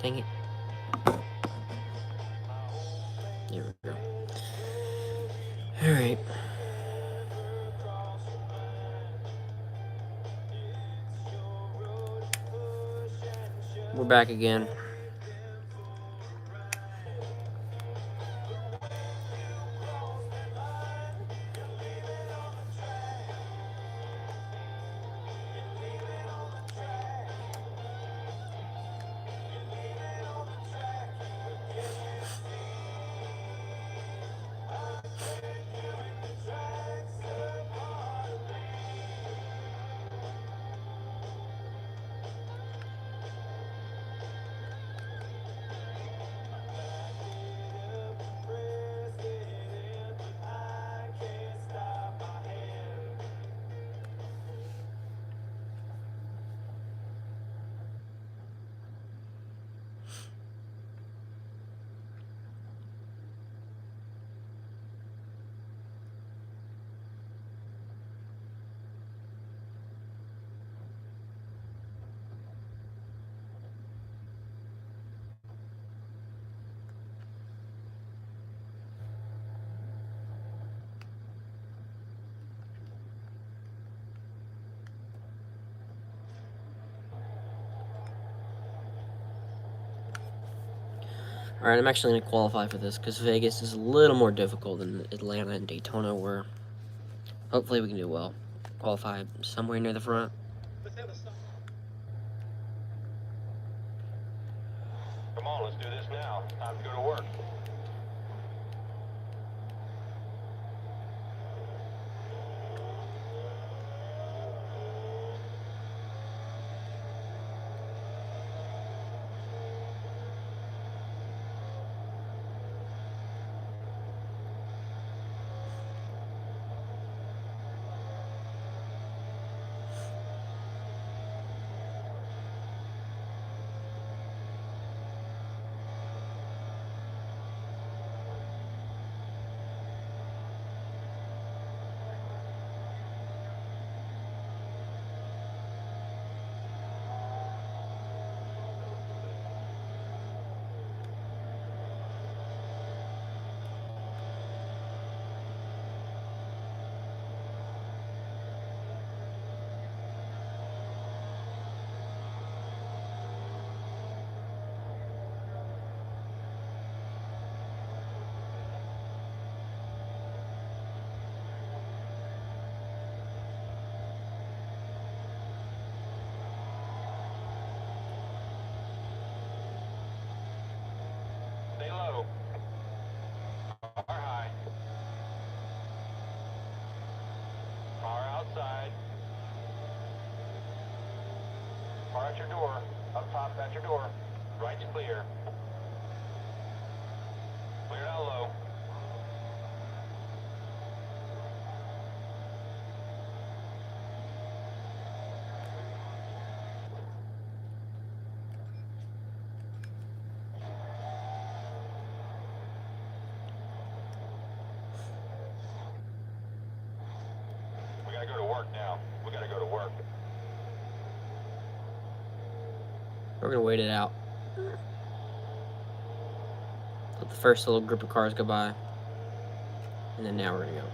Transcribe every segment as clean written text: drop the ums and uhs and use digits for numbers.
Dang it. There we go. Alright. We're back again. Alright, I'm actually going to qualify for this because Vegas is a little more difficult than Atlanta and Daytona were. Hopefully we can do well. Qualify somewhere near the front. Come on, let's do this now. Time to go to work. Stay low. Car high. Car outside. Car at your door. Up top at your door. Right's clear. Clear down low. We gotta go to work now. We gotta go to work. We're going to wait it out. Let the first little group of cars go by. And then now we're going to go.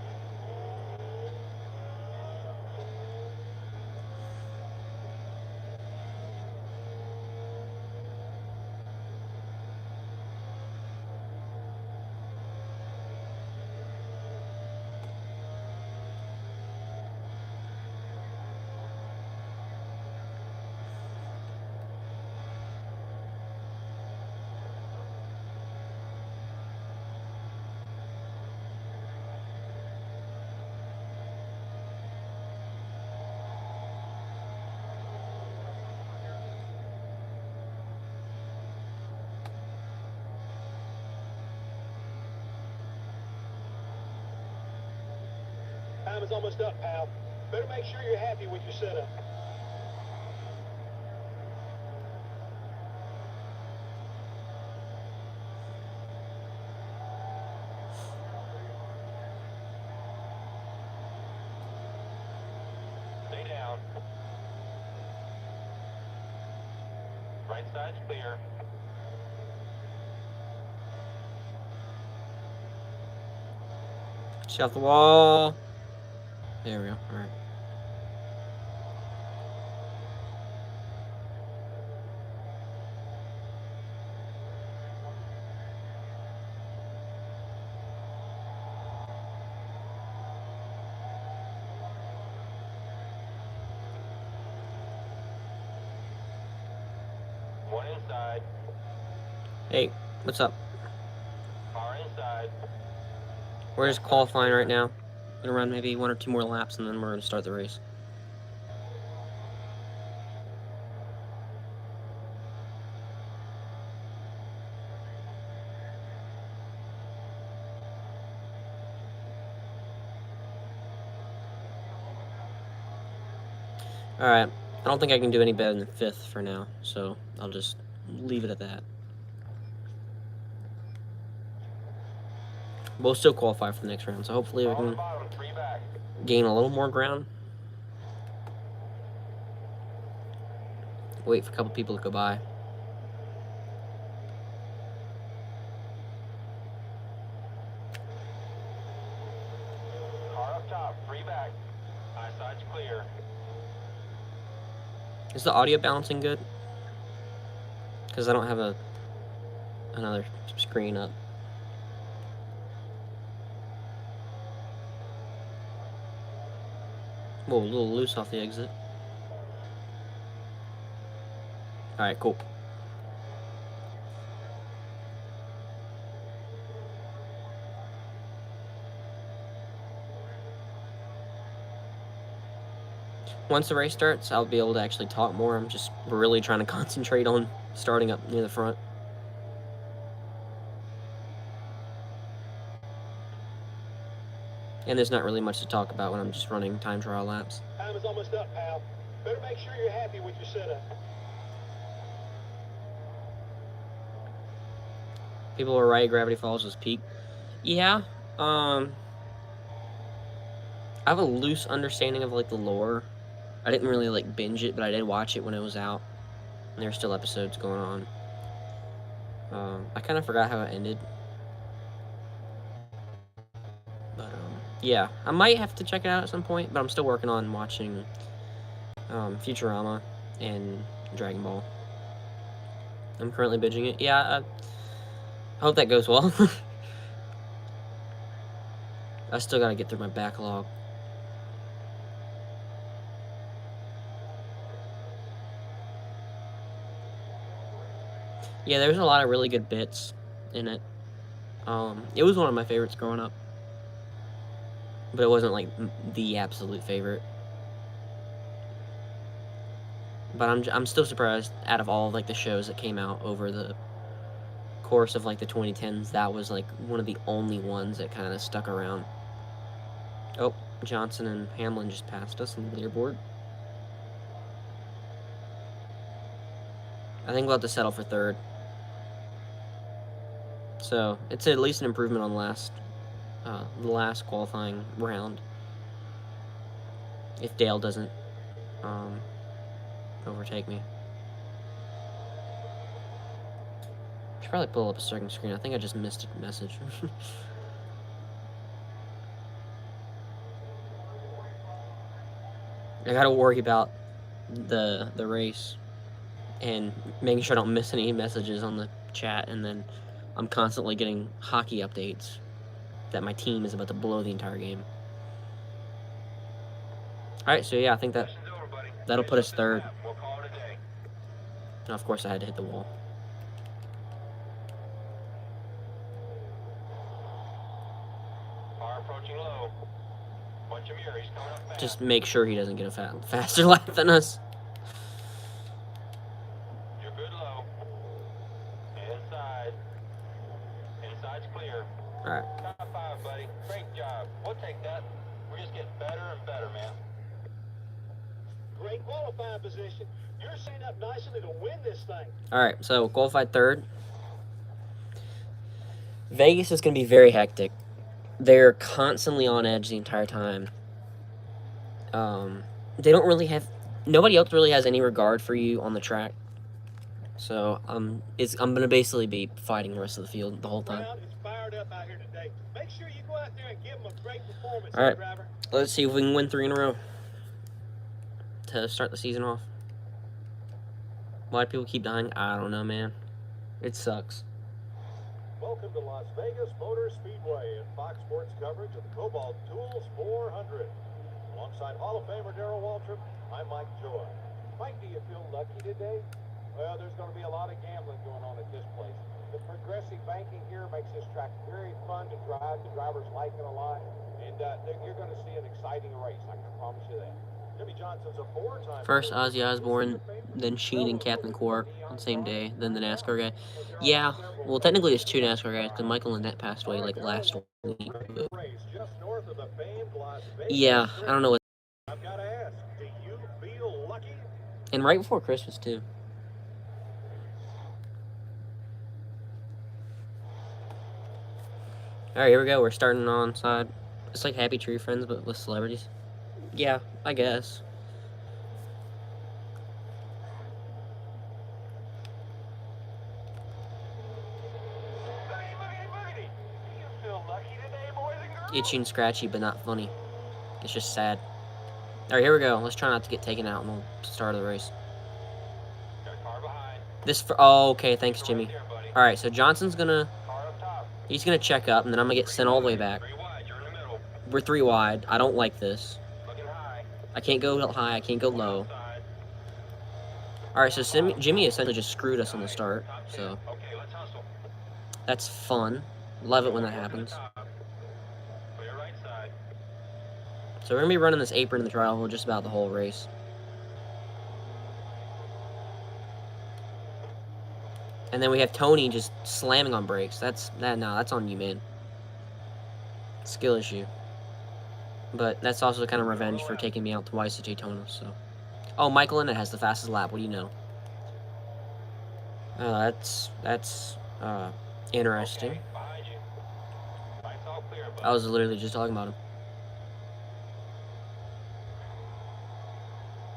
Time is almost up, pal. Better make sure you're happy with your setup. Stay down. Right side's clear. Stay off the wall. There we go. All right. One inside. Hey, what's up? Far inside. We're just qualifying right now. Gonna run maybe 1 or 2 more laps, and then we're gonna start the race. Alright, I don't think I can do any better than 5th for now, so I'll just leave it at that. We'll still qualify for the next round, so hopefully we can gain a little more ground. Wait for a couple people to go by. Car up top, 3 back. High side's clear. Is the audio balancing good? Because I don't have another screen up. Whoa, a little loose off the exit. Alright, cool. Once the race starts, I'll be able to actually talk more. I'm just really trying to concentrate on starting up near the front. And there's not really much to talk about when I'm just running time trial laps. Time is almost up, pal. Better make sure you're happy with your setup. People are right, Gravity Falls was peak. Yeah, I have a loose understanding of, like, the lore. I didn't really, like, binge it, but I did watch it when it was out. And there's still episodes going on. I kind of forgot how it ended. But, yeah. I might have to check it out at some point, but I'm still working on watching Futurama and Dragon Ball. I'm currently binging it. Yeah, I hope that goes well. I still gotta get through my backlog. Yeah, there's a lot of really good bits in it. It was one of my favorites growing up. But it wasn't, like, the absolute favorite. But I'm still surprised, out of all, like, the shows that came out over the course of, like, the 2010s, that was, like, one of the only ones that kind of stuck around. Oh, Johnson and Hamlin just passed us on the leaderboard. I think we'll have to settle for 3rd. So, it's at least an improvement on the last qualifying round. If Dale doesn't overtake me. Should probably pull up a second screen. I think I just missed a message. I gotta worry about the race and making sure I don't miss any messages on the chat, and then I'm constantly getting hockey updates that my team is about to blow the entire game. Alright, so yeah, I think that'll put us 3rd. And of course I had to hit the wall. Just make sure he doesn't get a faster lap than us. You're good low. Inside. Inside's clear. Alright. Top 5, buddy. Great job. We'll take that. We're just getting better and better, man. Great qualifying position. You're setting up nicely to win this thing. Alright, so qualified 3rd. Vegas is going to be very hectic. They're constantly on edge the entire time. They don't really have... Nobody else really has any regard for you on the track. So I'm gonna basically be fighting the rest of the field the whole time. All right, let's see if we can win 3 in a row to start the season off. Why do people keep dying? I don't know, man. It sucks. Welcome to Las Vegas Motor Speedway and Fox Sports coverage of the Cobalt Tools 400. Alongside Hall of Famer Darrell Waltrip, I'm Mike Joy. Mike, do you feel lucky today? Well, there's going to be a lot of gambling going on at this place. The progressive banking here makes this track very fun to drive. The drivers like it a lot. And you're going to see an exciting race. I can promise you that. Jimmy Johnson's a 4-time. First Ozzy Osbourne, then Sheen and Captain Quark on the same day, then the NASCAR guy. Yeah, well, technically it's 2 NASCAR guys because Michael Lynette passed away like last week. But yeah, I don't know what. I've got to ask, do you feel lucky? And right before Christmas too. All right, here we go. We're starting on side. It's like Happy Tree Friends, but with celebrities. Yeah, I guess. Itchy and scratchy, but not funny. It's just sad. All right, here we go. Let's try not to get taken out in the start of the race. Oh, okay. Thanks, Jimmy. All right, so Johnson's he's gonna check up, and then I'm gonna get sent all the way back. We're 3 wide. I don't like this. I can't go high. I can't go low. All right, so Jimmy essentially just screwed us on the start. So that's fun. Love it when that happens. So we're going to be running this apron in the trial just about the whole race. And then we have Tony just slamming on brakes. That's on you, man. Skill issue. But that's also kind of revenge for taking me out twice at Daytona, so. Oh, Michael Lynette has the fastest lap. What do you know? That's interesting. I was literally just talking about him.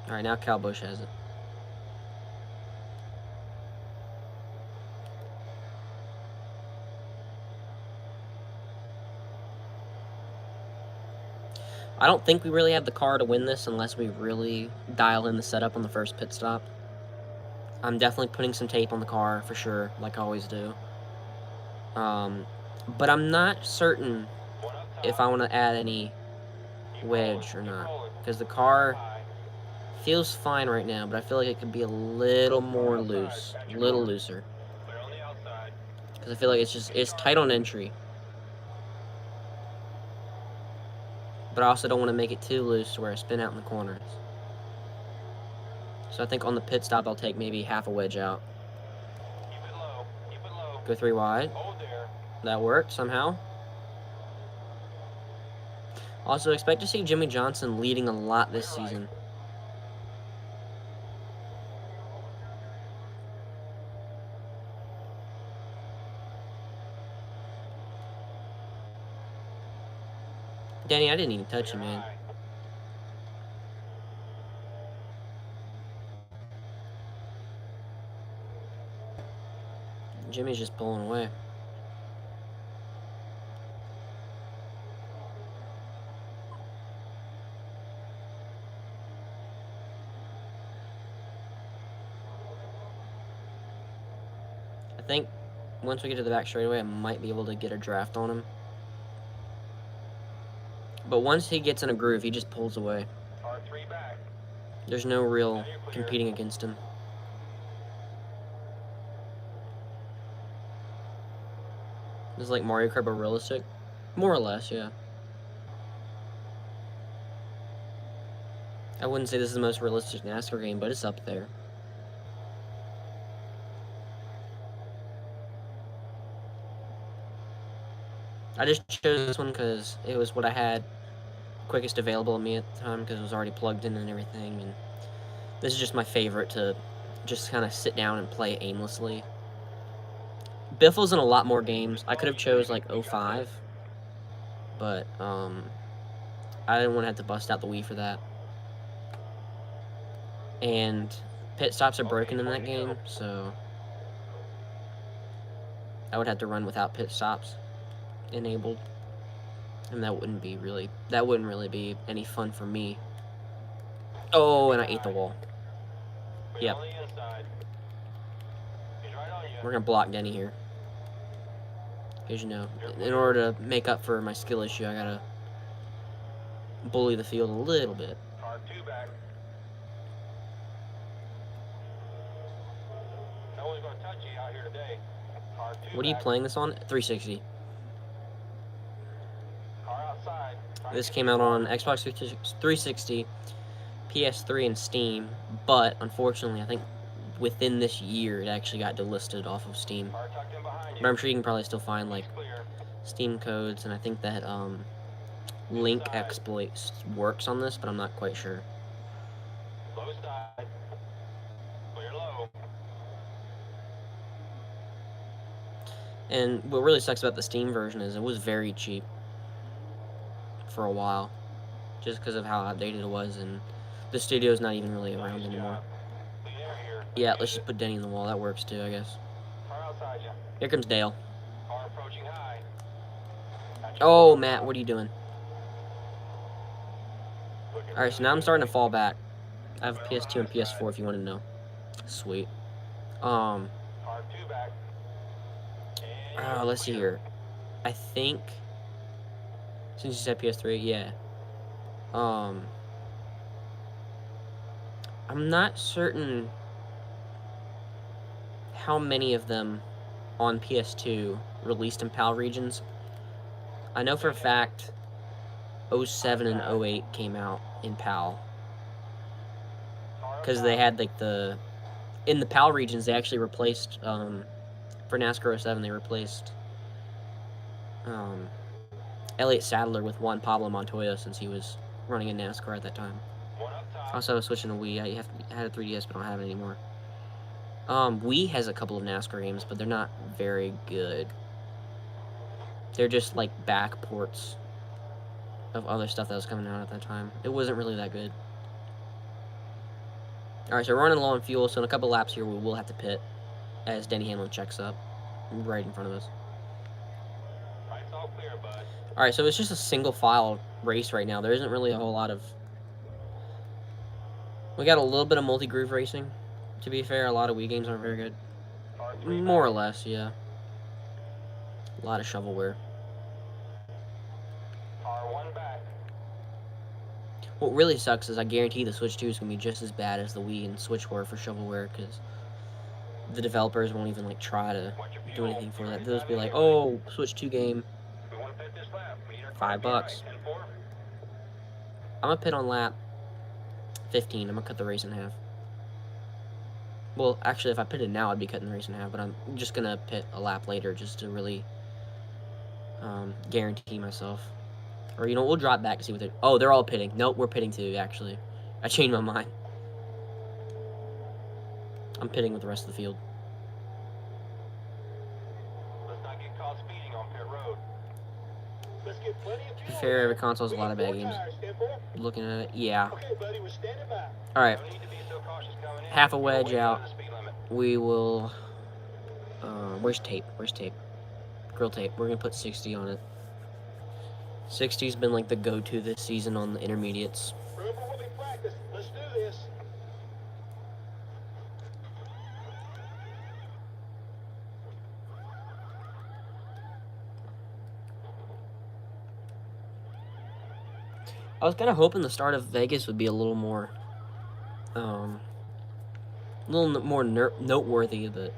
All right, now Kyle Busch has it. I don't think we really have the car to win this unless we really dial in the setup on the first pit stop. I'm definitely putting some tape on the car for sure, like I always do. But I'm not certain if I want to add any wedge or not, because the car feels fine right now, but I feel like it could be a little more loose, a little looser. Because I feel like it's tight on entry. But I also don't want to make it too loose to where I spin out in the corners. So I think on the pit stop, I'll take maybe half a wedge out. Go 3 wide. That worked somehow. Also, expect to see Jimmy Johnson leading a lot this season. Danny, I didn't even touch him, man. Jimmy's just pulling away. I think once we get to the back straightaway, I might be able to get a draft on him. But once he gets in a groove, he just pulls away. There's no real competing against him. This is like Mario Kart but realistic? More or less, yeah. I wouldn't say this is the most realistic NASCAR game, but it's up there. I just chose this one because it was what I had quickest available to me at the time because it was already plugged in and everything. And this is just my favorite to just kind of sit down and play aimlessly. Biffle's in a lot more games. I could have chose like 05, but I didn't want to have to bust out the Wii for that. And pit stops are broken in that game, so I would have to run without pit stops enabled, and that wouldn't really be any fun for me. Oh, and I ate the wall. Yep. We're gonna block Denny here. Because, you know, in order to make up for my skill issue, I gotta bully the field a little bit. What are you playing this on? 360. This came out on Xbox 360, PS3, and Steam, but unfortunately, I think within this year, it actually got delisted off of Steam. But I'm sure you can probably still find, like, Steam codes, and I think that, link exploits works on this, but I'm not quite sure. And what really sucks about the Steam version is it was very cheap for a while, just because of how outdated it was, and the studio's not even really around anymore. Yeah, let's just put Denny in the wall. That works too, I guess. Here comes Dale. Oh, Matt, what are you doing? Alright, so now I'm starting to fall back. I have PS2 and PS4 if you want to know. Sweet. Let's see here. I think, since you said PS3, yeah. I'm not certain how many of them on PS2 released in PAL regions. I know for a fact 07 and 08 came out in PAL. Because they had, like, in the PAL regions, they actually replaced, for NASCAR 07, they replaced, Elliott Sadler with Juan Pablo Montoya, since he was running in NASCAR at that time. Also, I was switching to Wii. I had a 3DS, but I don't have it anymore. Wii has a couple of NASCAR games, but they're not very good. They're just, like, back ports of other stuff that was coming out at that time. It wasn't really that good. Alright, so we're running low on fuel, so in a couple laps here, we will have to pit as Denny Hamlin checks up right in front of us. Alright, so it's just a single file race right now. There isn't really a whole lot of... We got a little bit of multi-groove racing, to be fair. A lot of Wii games aren't very good. More or less, yeah. A lot of shovelware. What really sucks is I guarantee the Switch 2 is going to be just as bad as the Wii and Switch were for shovelware, because the developers won't even, like, try to do anything for that. They'll just be like, oh, Switch 2 game, $5. I'm going to pit on lap 15. I'm going to cut the race in half. Well, actually, if I pitted now, I'd be cutting the race in half, but I'm just going to pit a lap later just to really guarantee myself. Or, you know, we'll drop back to see what they're... Oh, they're all pitting. Nope, we're pitting too, actually. I changed my mind. I'm pitting with the rest of the field. Let's not get caught speeding on pit road. Let's get plenty of To be fair, every console has a lot of bad games. Looking at it, yeah. Alright. Half a wedge out. We will... where's tape? Where's tape? Grill tape. We're going to put 60 on it. 60's been, like, the go-to this season on the intermediates. Remember what we practiced. Let's do this. I was kind of hoping the start of Vegas would be a little more, noteworthy, but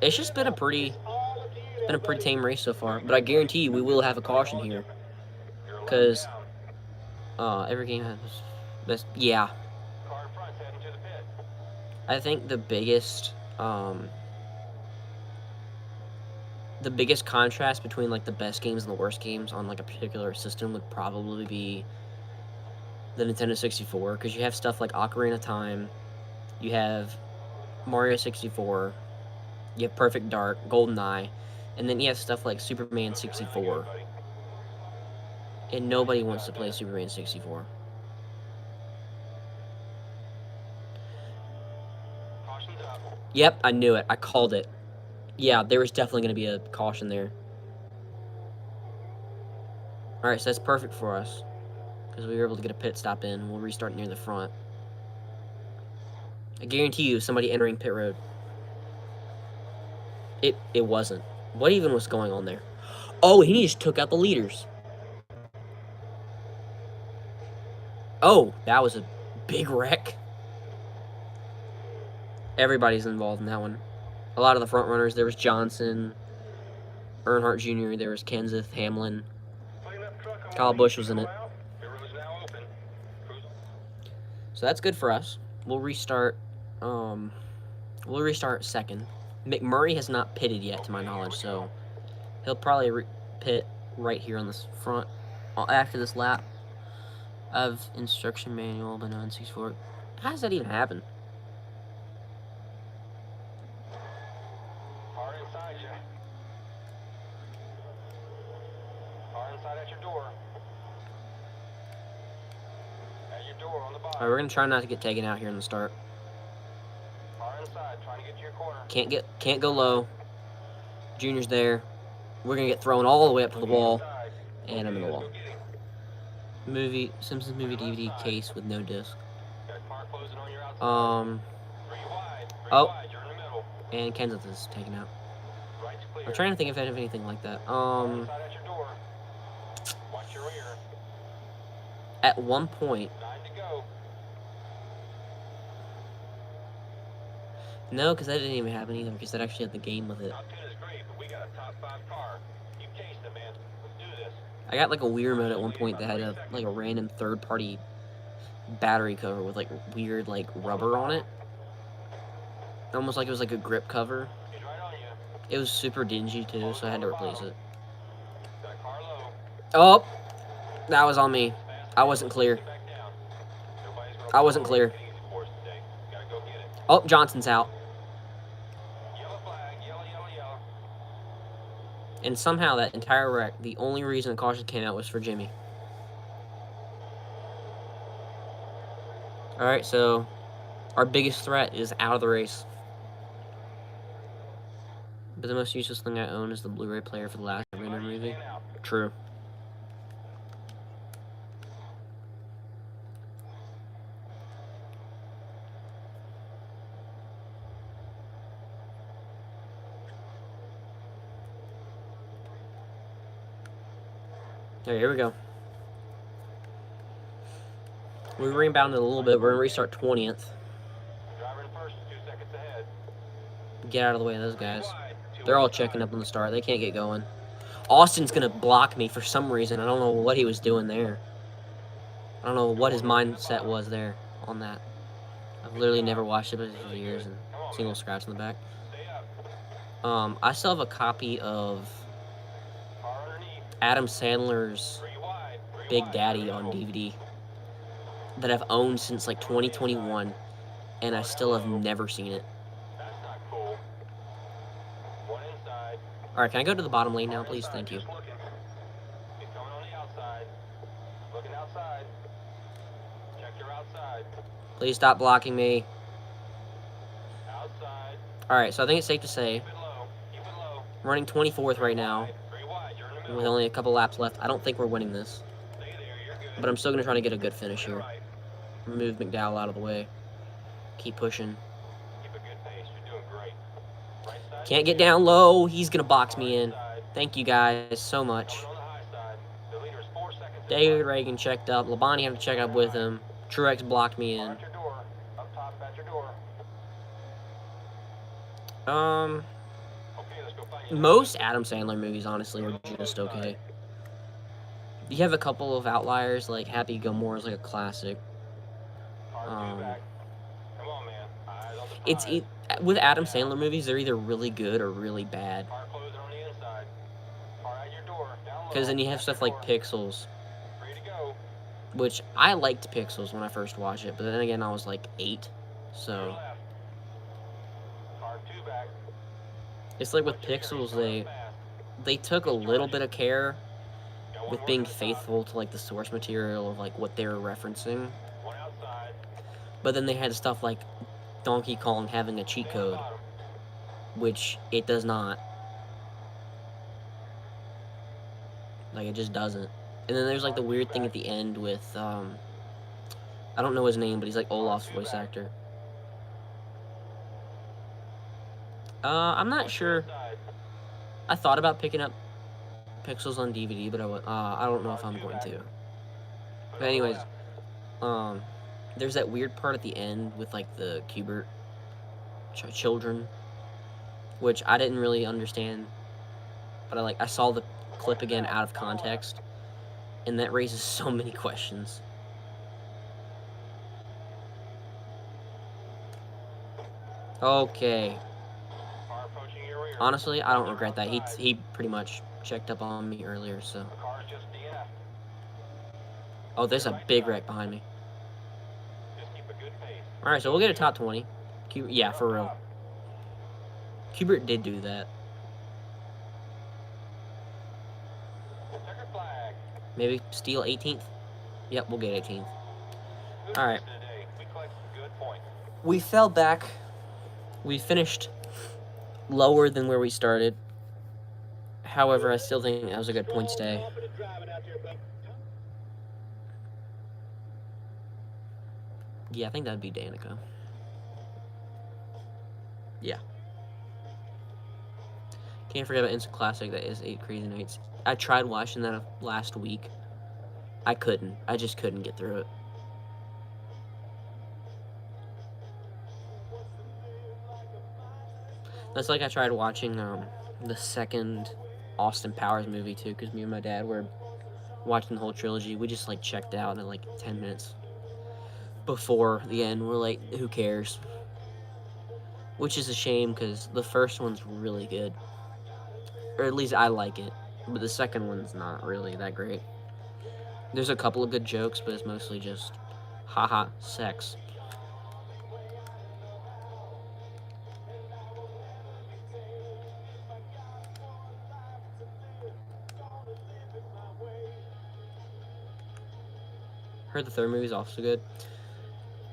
it's just been a pretty tame race so far. But I guarantee you, we will have a caution here, because every game has this. Yeah, I think the biggest contrast between, like, the best games and the worst games on, like, a particular system would probably be the Nintendo 64, because you have stuff like Ocarina of Time, you have Mario 64, you have Perfect Dark, GoldenEye, and then you have stuff like Superman 64. And nobody wants to play Superman 64. Yep, I knew it. I called it. Yeah, there was definitely going to be a caution there. Alright, so that's perfect for us. Because we were able to get a pit stop in. We'll restart near the front. I guarantee you, somebody entering pit road. It wasn't. What even was going on there? Oh, he just took out the leaders. Oh, that was a big wreck. Everybody's involved in that one. A lot of the front runners. There was Johnson, Earnhardt Jr., there was Kenseth, Hamlin. Kyle Busch was in it. So that's good for us. We'll restart. We'll restart second. McMurray has not pitted yet, to my knowledge, so he'll probably pit right here on this front after this lap. Of instruction manual, but no N64. How does that even happen? Car inside you. Car inside at your door. At your door on the bottom. Alright, we're gonna try not to get taken out here in the start. Car inside, trying to get to your corner. Can't go low. Junior's there. We're gonna get thrown all the way up to the wall, and I'm in the wall. Simpsons movie DVD case with no disc. Oh, and Kenseth is taken out. I'm trying to think if I have anything like that. At one point, no, because that didn't even happen either, because that actually had the game with it. I got like a weird mode at one point that had a random third-party battery cover with like weird like rubber on it, almost like it was like a grip cover. It was super dingy too, so I had to replace it. Oh, that was on me. I wasn't clear. Oh, Johnson's out. And somehow that entire wreck, the only reason the caution came out was for Jimmy. Alright, so our biggest threat is out of the race. But the most useless thing I own is the Blu-ray player for the last Render movie. True. Alright, here we go. We rebounded a little bit. We're going to restart 20th. Get out of the way of those guys. They're all checking up on the start. They can't get going. Austin's going to block me for some reason. I don't know what he was doing there. I don't know what his mindset was there on that. I've literally never watched it for years and seen a little scratch in the back. I still have a copy of Adam Sandler's Big Daddy on DVD that I've owned since like 2021, and I still have never seen it. Alright, can I go to the bottom lane now, please? Thank you. Please stop blocking me. Alright, so I think it's safe to say we're running 24th right now with only a couple laps left. I don't think we're winning this, but I'm still going to try to get a good finish here. Move McDowell out of the way. Keep pushing. Can't get down low. He's going to box me in. Thank you guys so much. David Reagan checked up. Labonte had to check up with him. Truex blocked me in. Most Adam Sandler movies, honestly, are just okay. You have a couple of outliers, like Happy Gilmore is like a classic. With Adam Sandler movies, they're either really good or really bad. Because then you have stuff like Pixels, which I liked Pixels when I first watched it, but then again, I was like 8, so it's like with Pixels, they took a little bit of care with being faithful to like the source material of like what they were referencing, but then they had stuff like Donkey Kong having a cheat code, which it does not. Like, it just doesn't. And then there's, like, the weird thing at the end with, I don't know his name, but he's, like, Olaf's voice actor. I'm not sure. I thought about picking up Pixels on DVD, but I don't know if I'm going to. But anyways, there's that weird part at the end with, like, the Cubert children, which I didn't really understand. But I saw the clip again out of context, and that raises so many questions. Okay. Honestly, I don't regret that. He pretty much checked up on me earlier, so. Oh, there's a big wreck behind me. Alright, so we'll get a top 20. Yeah, for real. Cubert did do that. Maybe steal 18th? Yep, we'll get 18th. Alright. We fell back. We finished lower than where we started. However, I still think that was a good point stay. Yeah, I think that'd be Danica. Yeah. Can't forget about Instant Classic. That is 8 Crazy Nights. I tried watching that last week. I couldn't. I just couldn't get through it. That's like I tried watching the second Austin Powers movie too, because me and my dad were watching the whole trilogy. We just like checked out in like 10 minutes before the end. We're like, who cares? Which is a shame because the first one's really good, or at least I like it, but the second one's not really that great. There's a couple of good jokes, but it's mostly just haha sex. Heard the third movie's also good.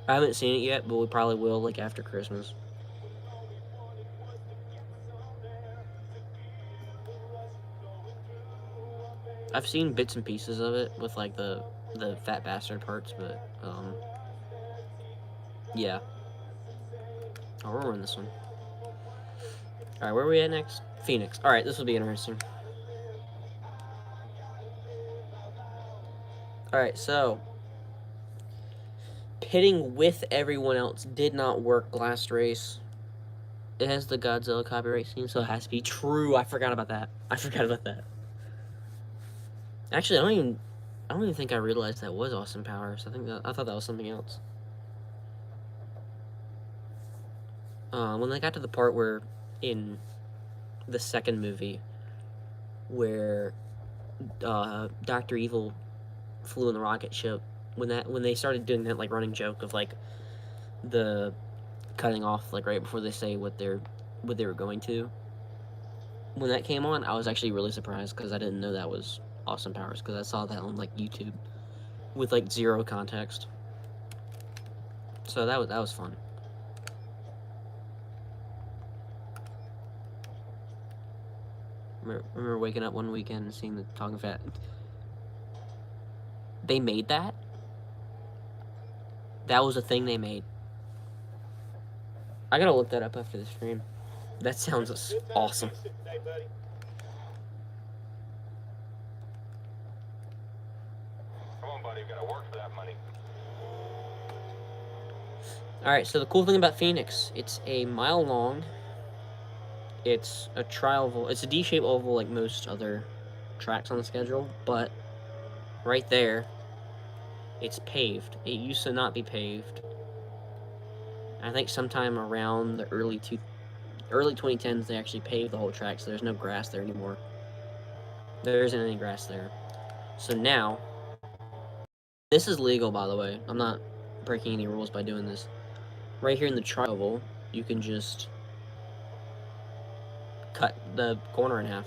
I haven't seen it yet, but we probably will, like, after Christmas. I've seen bits and pieces of it with, like, the fat bastard parts, but, yeah. Oh, we're in this one. Alright, where are we at next? Phoenix. Alright, this will be interesting. Alright, so pitting with everyone else did not work last race. It has the Godzilla copyright scene, so it has to be true. I forgot about that. Actually, I don't even think I realized that was Austin Powers. I thought that was something else. When they got to the part where in the second movie where Dr. Evil flew in the rocket ship, when they started doing that like running joke of like the cutting off like right before they say what they were going to, when that came on, I was actually really surprised because I didn't know that was Austin Powers, because I saw that on like YouTube with like zero context. So that was fun. Remember waking up one weekend and seeing the Talking Fat. They made that? That was a thing they made. I gotta look that up after the stream. That sounds awesome. Come on, buddy, you gotta work for that money. Alright, so the cool thing about Phoenix, it's a mile long. It's a tri-oval. It's a D-shaped oval like most other tracks on the schedule, but right there, it's paved. It used to not be paved. I think sometime around the early 2010s, they actually paved the whole track, so there's no grass there anymore. There isn't any grass there. So now, this is legal, by the way. I'm not breaking any rules by doing this. Right here in the tri-oval, you can just cut the corner in half.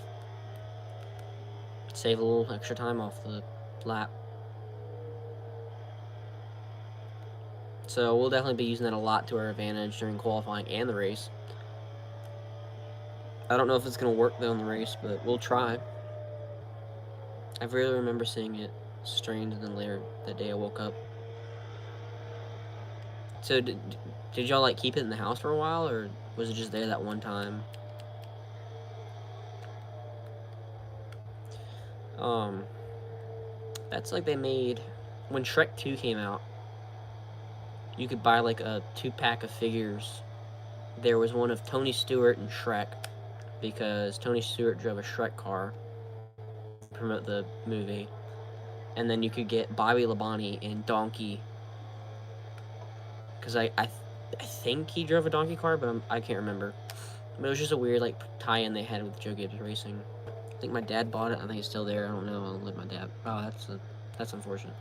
Save a little extra time off the lap. So we'll definitely be using that a lot to our advantage during qualifying and the race. I don't know if it's going to work, though, in the race, but we'll try. I really remember seeing it strained, and then later that day I woke up. So, did y'all, like, keep it in the house for a while, or was it just there that one time? That's like they made... When Shrek 2 came out, you could buy, like, a 2-pack of figures. There was one of Tony Stewart and Shrek, because Tony Stewart drove a Shrek car to promote the movie. And then you could get Bobby Labonte and Donkey, because I think he drove a donkey car, but I can't remember. But it was just a weird, like, tie-in they had with Joe Gibbs Racing. I think my dad bought it. I think it's still there. I don't know. I'll let my dad... Oh, that's unfortunate.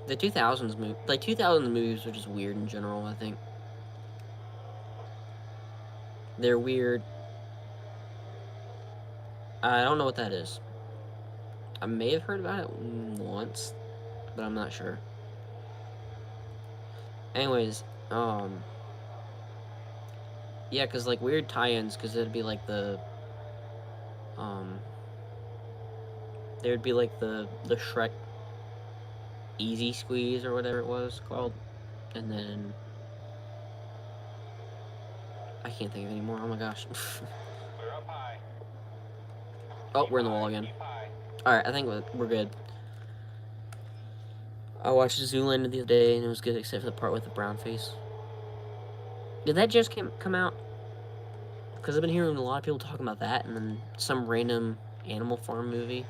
The 2000s movie... Like, 2000s movies are just weird in general, I think. They're weird. I don't know what that is. I may have heard about it once, but I'm not sure. Anyways, yeah, because, like, weird tie-ins, because it'd be, like, the, there'd be, like, the Shrek Easy Squeeze, or whatever it was called, and then, I can't think of it anymore, oh my gosh. We're up high. Oh, we're in the wall again. Alright, I think we're good. I watched Zoolander the other day, and it was good, except for the part with the brown face. Did that just come out? Because I've been hearing a lot of people talking about that, and then some random Animal Farm movie.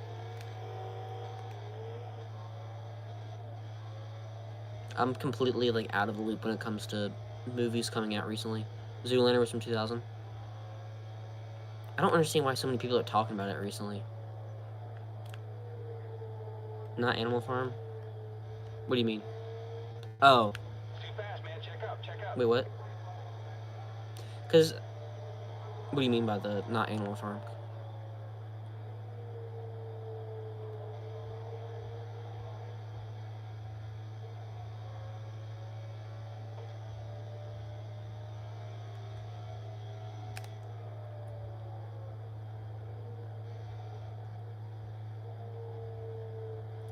I'm completely, like, out of the loop when it comes to movies coming out recently. Zoolander was from 2000. I don't understand why so many people are talking about it recently. Not Animal Farm? What do you mean? Oh. Too fast, man. Check up. Wait, what? Because... What do you mean by the not Animal Farm?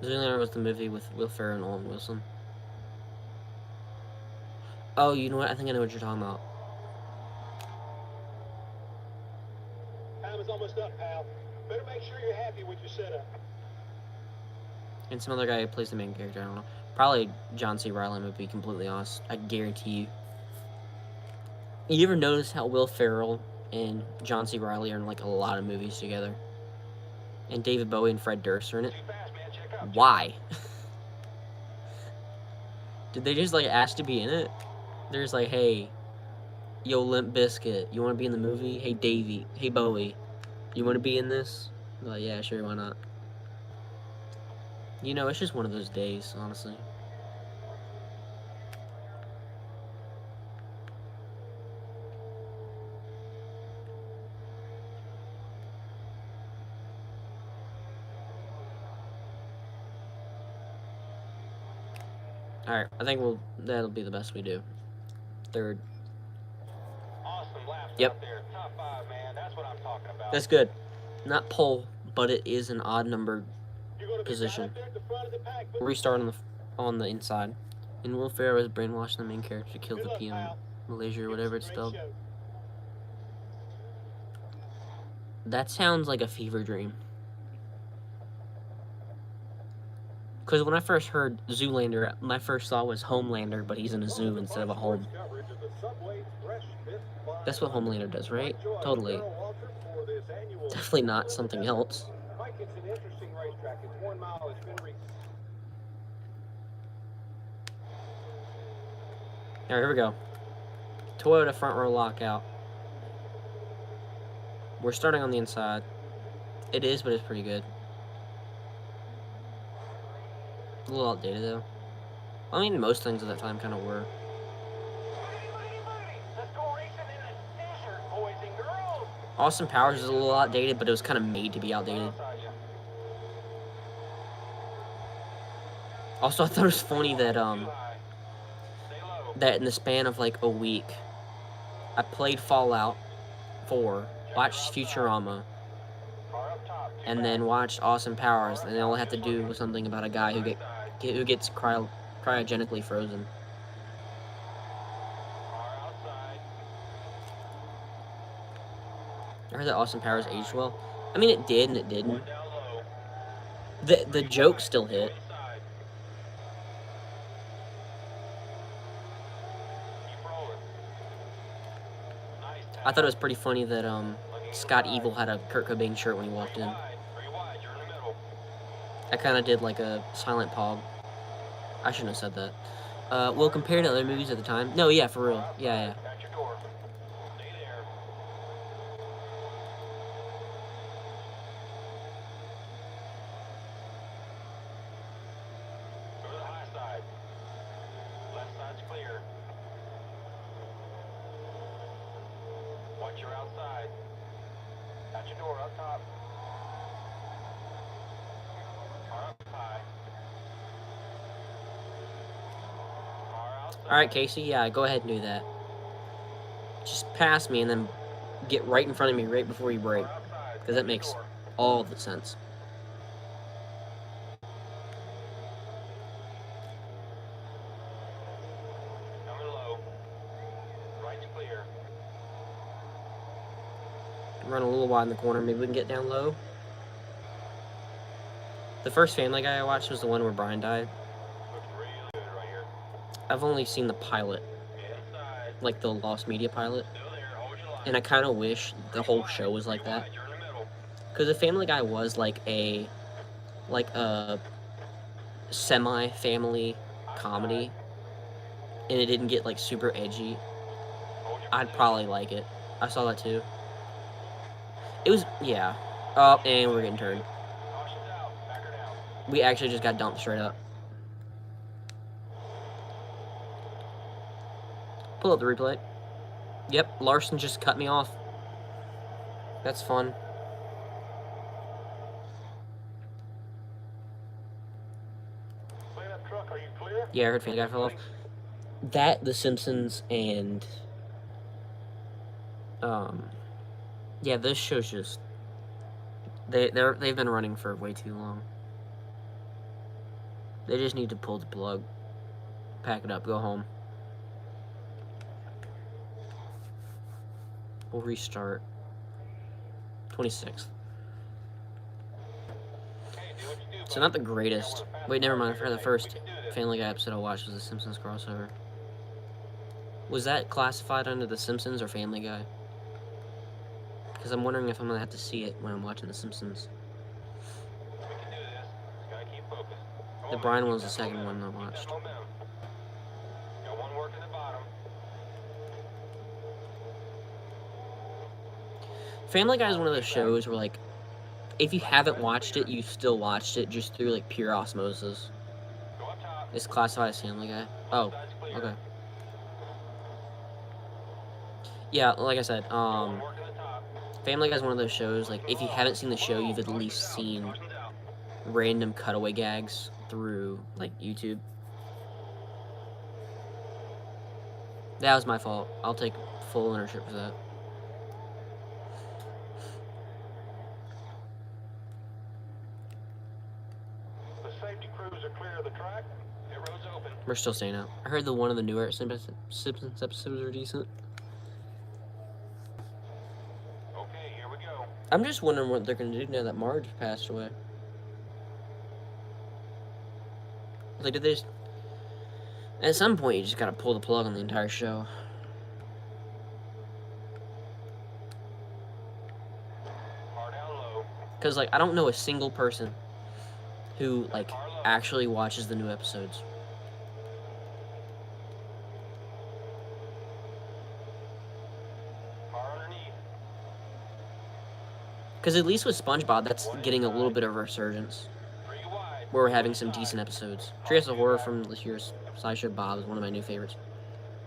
Zoolander was the movie with Will Ferrell and Owen Wilson. Oh, you know what? I think I know what you're talking about. Time is almost up, pal. Better make sure you're happy with your setup. And some other guy who plays the main character, I don't know. Probably John C. Reilly, to be completely honest. I guarantee you. You ever notice how Will Ferrell and John C. Reilly are in, like, a lot of movies together? And David Bowie and Fred Durst are in it? Too fast, man. Check up. Why? Did they just, like, ask to be in it? They're just like, hey, yo, Limp Bizkit, you want to be in the movie? Hey, Davey, hey, Bowie, you want to be in this? They're like, yeah, sure, why not? You know, it's just one of those days, honestly. Alright, I think that'll be the best we do. Third. Awesome laps Yep. out there. Top 5, man. That's what I'm talking about. That's good. Not pole, but it is an odd numbered You're gonna be position. right up there at the front of the pack, but Restart on the inside. And Will Ferrell is brainwashing the main character to kill good the luck, PM pal. Malaysia or Give us whatever a it's great spelled. show. That sounds like a fever dream. Because when I first heard Zoolander, my first thought was Homelander, but he's in a zoo instead of a home. That's what Homelander does, right? Totally. Definitely not something else. Mike, it's an interesting racetrack. It's 1 mile. It's been Alright, here we go. Toyota front row lockout. We're starting on the inside. It is, but it's pretty good. A little outdated, though. I mean, most things at that time kind of were. Let's go racing in a desert, boys and girls. Austin Powers is a little outdated, but it was kind of made to be outdated. Also, I thought it was funny that that in the span of like a week, I played Fallout 4, watched Futurama, and then watched Austin Powers, and all I had to do was something about a guy who gets cryogenically frozen. I heard that Austin Powers aged well. I mean, it did and it didn't. The joke still hit. I thought it was pretty funny that Scott Evil had a Kurt Cobain shirt when he walked in. I kind of did like a silent pog. I shouldn't have said that. Well, compared to other movies at the time, no, yeah, for real, yeah. Watch your outside. Got your door up top. Car up high. Car outside. All right, Casey, yeah, go ahead and do that. Just pass me and then get right in front of me right before you brake, because that makes all the sense. Coming low. Right's clear. Run a little wide in the corner. Maybe we can get down low. The first Family Guy I watched was the one where Brian died. Looks really good right here. I've only seen the pilot, Inside. like the Lost Media pilot, Still there. Hold your line. and I kind of wish the whole show was like that. You're in the middle. Because the Family Guy was like a semi-family comedy, and it didn't get like super edgy, Hold your I'd probably like it. I saw that too. It was, yeah. Oh, and we're getting turned. Caution's out. Back her down. We actually just got dumped straight up. Pull up the replay. Yep, Larson just cut me off. That's fun. Clean up truck. Are you clear? Yeah, I heard Family Guy fell off. That, The Simpsons, and yeah, this show's just they've been running for way too long. They just need to pull the plug, pack it up, go home. We'll restart. 26th. So not the greatest. Wait, never mind. I forgot the first Family Guy episode I watched was The Simpsons crossover. Was that classified under The Simpsons or Family Guy? Because I'm wondering if I'm going to have to see it when I'm watching The Simpsons. We can do this. Just gotta keep focused. The Brian one was the second one I watched. Got one working the bottom. Family Guy is one of those shows where, like, if you haven't watched it, you still watched it just through, like, pure osmosis. Go up top. It's classified as Family Guy. Oh, Side's clear. okay. Yeah, like I said, One working the top. Family Guy is one of those shows, like, if you haven't seen the show, you've at least seen Caution's out. random cutaway gags through, like, YouTube. That was my fault. I'll take full ownership for that. The safety crews are clear of the track. Pit road's open. We're still staying out. I heard the one of the newer Simpsons episodes are decent. Okay, here we go. I'm just wondering what they're gonna do now that Marge passed away. Like, did they just... At some point, you just gotta pull the plug on the entire show. Car down low. Because, like, I don't know a single person who, like, actually watches the new episodes. Car underneath. Because at least with SpongeBob, that's getting a little bit of a resurgence. 3 wide. Where we're having some decent episodes. Treehouse of Horror from this year's Sideshow Bob is one of my new favorites.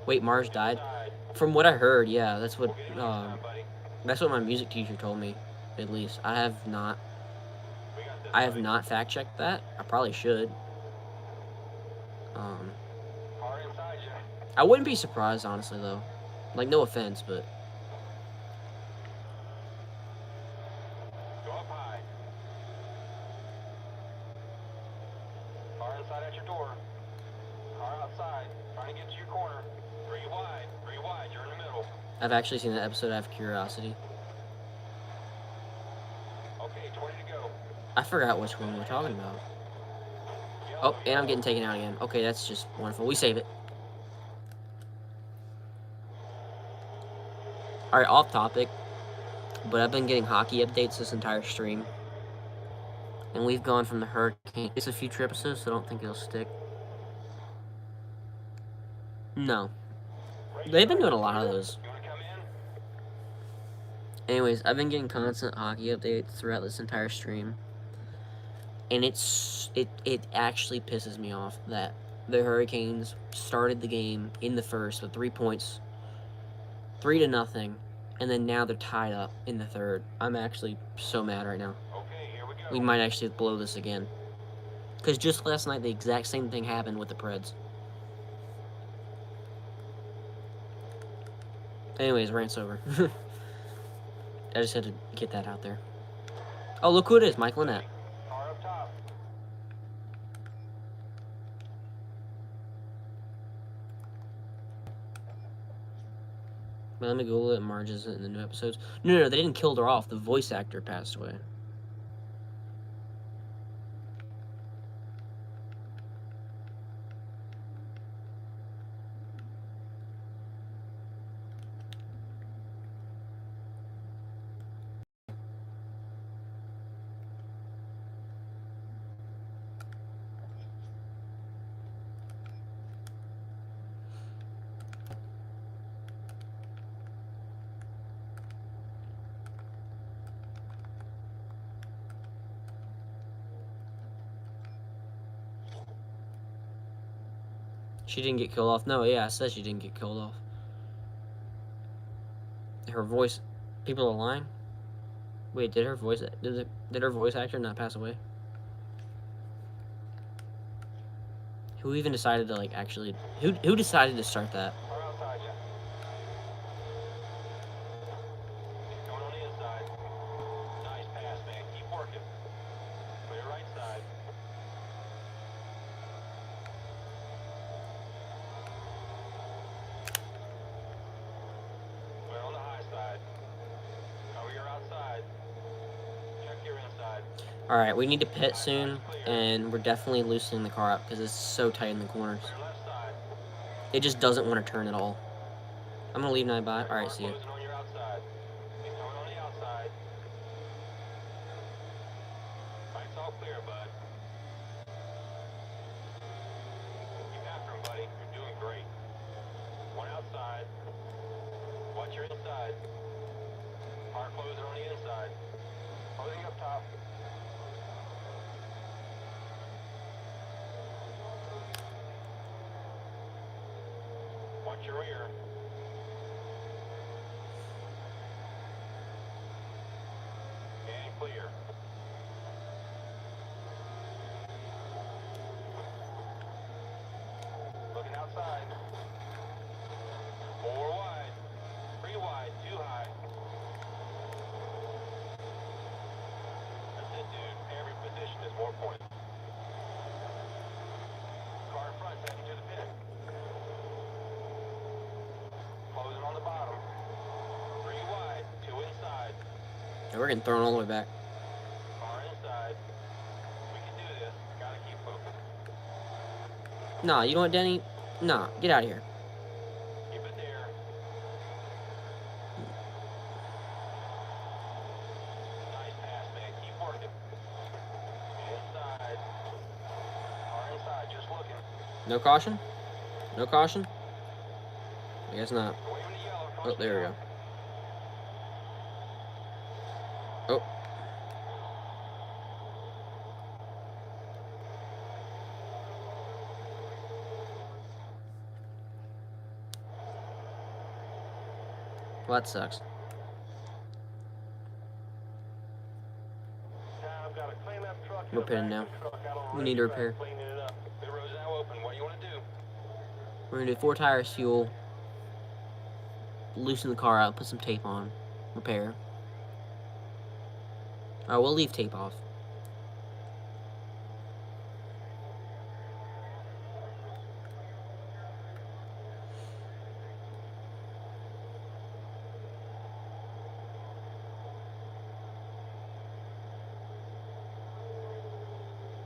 Wait, Marge died? Side. From what I heard, yeah, that's what We'll get it next time, buddy. that's what my music teacher told me, at least. I have not We got this, I have buddy. not fact checked that. I probably should. Car inside you. I wouldn't be surprised, honestly, though. Like, no offense, but Go up high. Car inside at your door. Car outside. Trying to get to your corner. Three wide. Three wide. You're in the middle. I've actually seen that episode out of curiosity. Okay, 20 to go. I forgot which one we're talking about. Oh, and I'm getting taken out again. Okay, that's just wonderful. We save it. Alright, off topic. But I've been getting hockey updates this entire stream. And we've gone from the hurricane. It's a future episode, so I don't think it'll stick. No. They've been doing a lot of those. You want to come in? Anyways, I've been getting constant hockey updates throughout this entire stream. And it actually pisses me off that the Hurricanes started the game in the first with 3 points, 3-0, and then now they're tied up in the third. I'm actually so mad right now. Okay, here we go. We might actually blow this again. Because just last night, the exact same thing happened with the Preds. Anyways, rant's over. I just had to get that out there. Oh, look who it is, Mike Lynette. Car up top. But let me Google it and marges it in the new episodes. No, they didn't kill her off. The voice actor passed away. She didn't get killed off. No, yeah, I said she didn't get killed off. Her voice... People are lying? Wait, did her voice actor not pass away? Who even decided to, like, actually... Who decided to start that? Car outside you. Going on the inside. Nice pass, man. Keep working. Clear right side. Clear on the high side. Cover your outside. Check your inside. Alright, we need to pit soon, and we're definitely loosening the car up because it's so tight in the corners. Clear left side. It just doesn't want to turn at all. I'm going to leave 9 by. Alright, see ya. Closing on your outside. Keep coming on the outside. Light's all clear, bud. Keep after him, buddy. You're doing great. One outside. Watch your inside. Car closing on the inside. Closing up top. Watch your rear. And clear. Looking outside. 4 wide. 3 wide. 2 high. That's it, dude. Every position is more points. Car in front heading to the pit. Closing on the bottom. 3 wide. 2 inside. And we're getting thrown all the way back. Car inside. We can do this. Gotta keep focused. Nah, you know what, Denny? Nah, get out of here. Keep it there. Nice pass, man. Keep working. Inside. Car inside. Just looking. No caution? No caution? I guess not. Away from the yellow. Oh, there we go. Oh. Well, that sucks. I've got a cleanup truck. We're pitting now. We need to repair. Cleaning it up. The road's now open. What do you want? want to do? We're gonna do 4 tires, fuel, loosen the car out, put some tape on, repair. Alright, we'll leave tape off.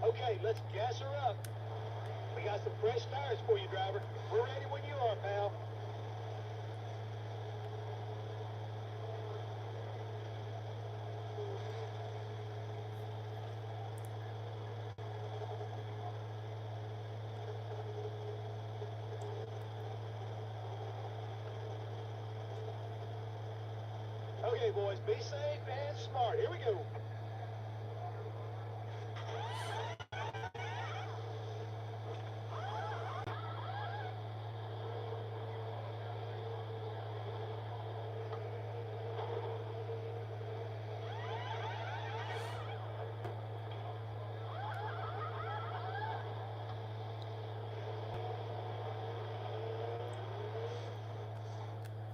Okay, let's gas her up. We got some fresh tires for you, driver. We're ready when you are, pal. Okay, boys, be safe and smart. Here we go.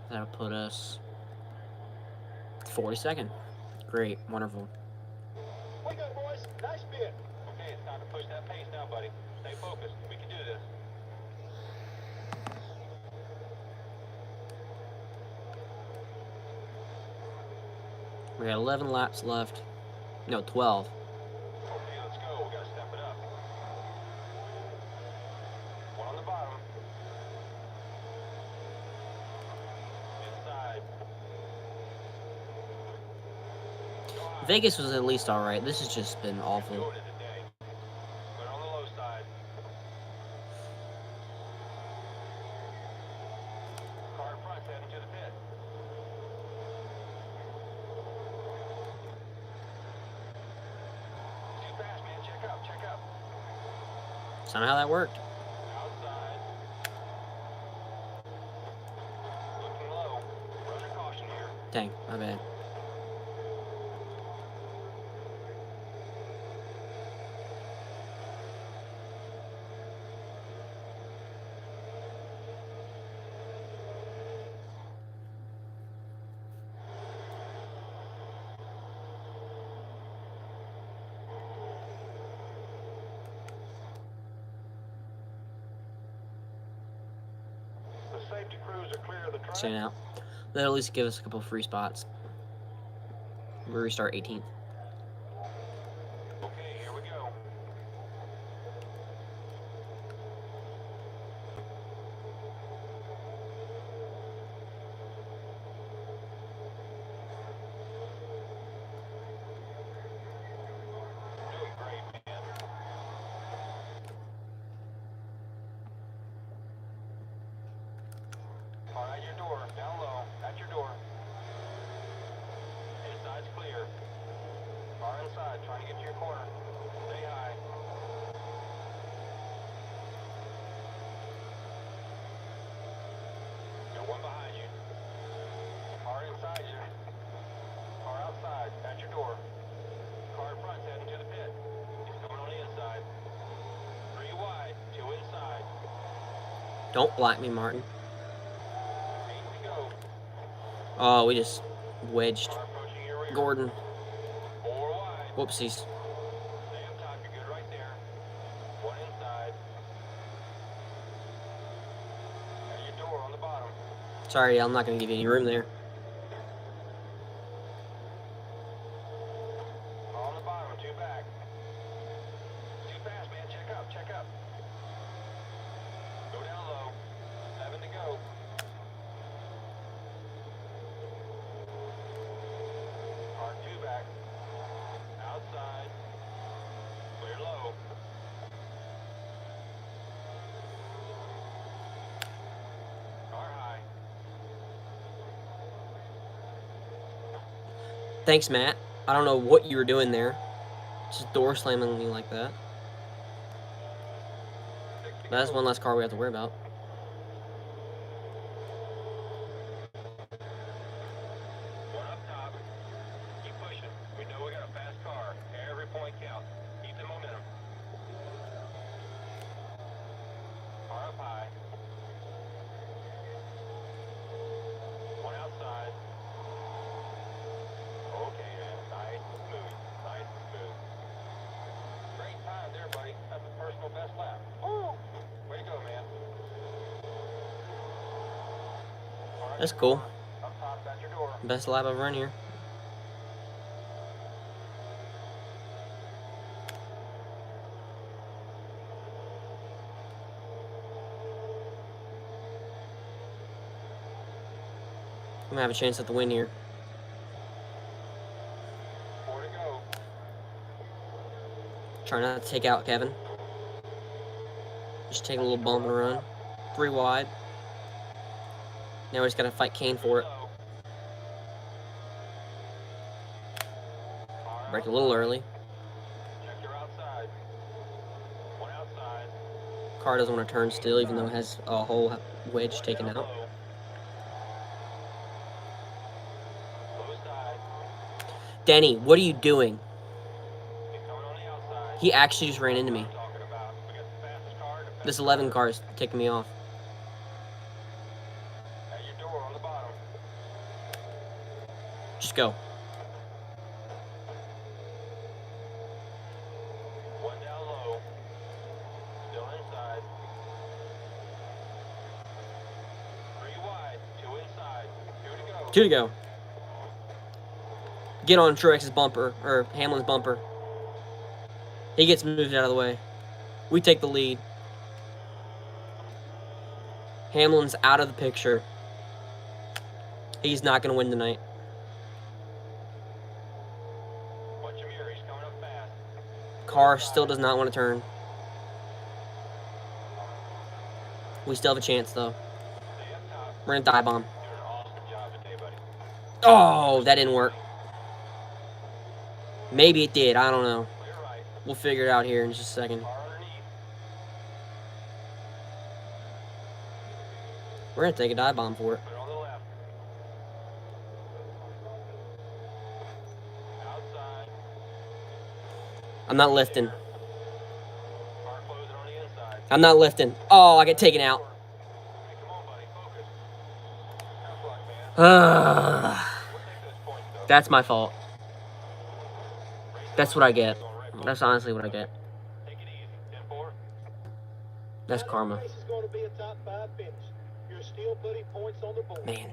That'll put us 42nd. Great, wonderful. We go, boys. Nice bit. Okay, it's time to push that pace now, buddy. Stay focused. We can do this. We got 11 laps left. No, 12. Okay, let's go. We gotta step it up. One on the bottom. Inside. Vegas was at least alright. This has just been awful. Doing it today. But on the low side. Car in front's heading to the pit. Too fast, man. Check up, check up. Somehow that worked. Outside. Looking low. Running caution here. Dang, my bad. The safety crews are clear of the track. Staying out. That'll at least give us a couple free spots. We'll restart 18th. Okay, here we go. Doing great, man. All right, your door. Down low. At your door. Inside's clear. Car inside, trying to get to your corner. Stay high. Got one behind you. Car inside you. Car outside, at your door. Car in front's heading to the pit. He's coming on the inside. 3 wide, 2 inside. Don't block me, Martin. 8 to go. Oh, we just wedged Car approaching your rear. Gordon. 4 wide. Whoopsies. Stay up top, you're good right there. 1 inside. There's your door on the bottom. Sorry, I'm not going to give you any room there. On the bottom, 2 back. Too fast, man. Check up, check up. Go down low. 7 to go. Car 2 back. Outside. Clear low. Car high. Thanks, Matt. I don't know what you were doing there. Just door slamming me like that. 6 to That's go. one less car we have to worry about. One up top. Keep pushing. We know we got a fast car. Every point counts. Keep the momentum. That's cool. Up top, that's your door. Best lap I've run here. I'm gonna have a chance at the win here. 4 to go. Try not to take out Kevin. Just take a little bump and run. 3 wide. Now we just gotta fight Kane for it. Break a little early. Check your outside. 1 outside. Car doesn't want to turn still, even though it has a whole wedge taken out. Low side. Denny, what are you doing? He's coming on the outside. He actually just ran into me. Talking about. We got the fastest car. This 11 car is ticking me off. At your door on the bottom. Just go. 1 down low. Still inside. 3 wide. 2 inside. 2 to go. 2 to go. Get on Truex's bumper, or Hamlin's bumper. He gets moved out of the way. We take the lead. Hamlin's out of the picture. He's not going to win tonight. Watch your mirror. He's coming up fast. Car still does not want to turn. We still have a chance, though. Stay up top. We're going to dive bomb. Doing an awesome job today, buddy. Oh, that didn't work. Maybe it did. I don't know. Clear right. We'll figure it out here in just a second. Car underneath. We're going to take a dive bomb for it. Put it on the left. Outside. I'm not lifting. Car closing on the inside. I'm not lifting. Oh, I get taken out. Hey, come on, buddy. Focus. Tough luck, man. Ugh. We'll take those points, though. That's my fault. That's what I get. That's honestly what I get. Take it easy. 10-4. That's karma. This is going to be a top 5 finish. You're still putting points on the board. Man.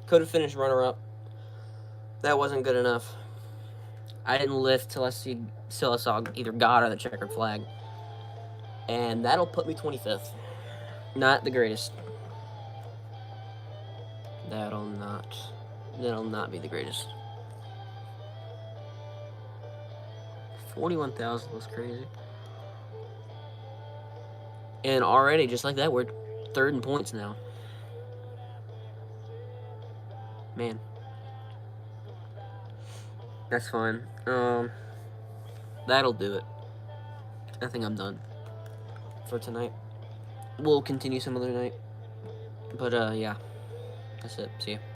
Could have finished runner-up. That wasn't good enough. I didn't lift till I saw either God or the checkered flag. And that'll put me 25th. Not the greatest. That'll not be the greatest. 41,000 was crazy. And already, just like that, we're 3rd in points now. Man. That's fine. That'll do it. I think I'm done for tonight. We'll continue some other night. But, yeah. That's it. See ya.